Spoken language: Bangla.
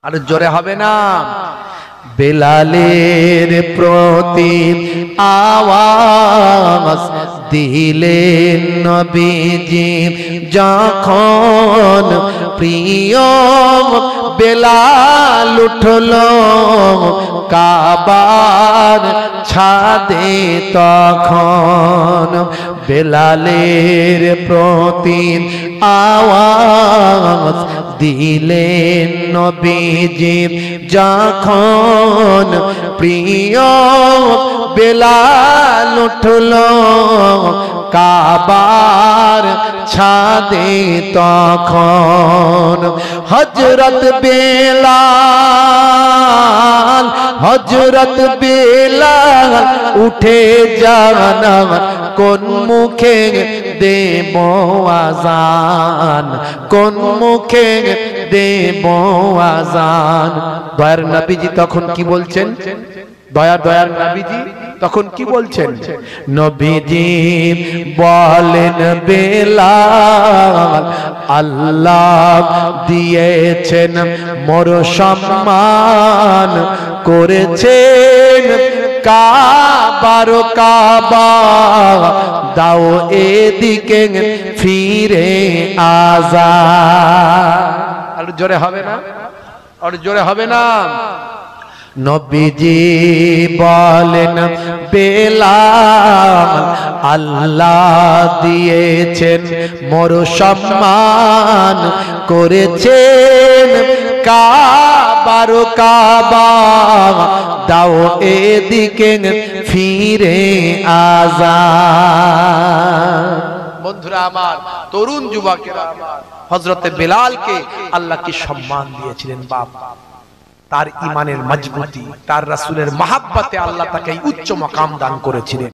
আর জোরে হবে না। বেলালের প্রতি আওয়াজ দিলেন নবীজি যখন, প্রিয় বেলাল উঠলো কাবার ছাদে তখন। বেলালের প্রতি আওয়াজ দিলেন নবীজি যখন, প্রিয় বেলাল উঠলো কাবার ছাদে তখন। হযরত বেলাল, হযরত বেলাল উঠে জানা কোন মুখে দেব আযান, কোন মুখে দেব আযান। দয়ার নবীজি তখন কি বলছেন? দয়ার নবীজি তখন কি বলছেন? নবীজি বলেন বেলাল আল্লাহ দিয়েছেন মোর সম্মান, করেছেন কাবার কাবা, দাও এদিকে ফিরে আজা। আর জোরে হবে না? আর জোরে হবে না? নবীজি বলেন বেলাল আল্লাহ দিয়েছেন মোর সম্মান, করেছেন কাবার কাবা, দাও এদিকে ফিরে আজা। বন্ধুরা আমার, তরুণ যুবকেরা আমার, হযরতে বেলালকে আল্লাহ কি সম্মান দিয়েছিলেন। বাপ তার ইমানের মজবুতি, তার রাসূলের মহব্বতে আল্লাহ তাকে উচ্চ মাকাম দান করেছিলেন।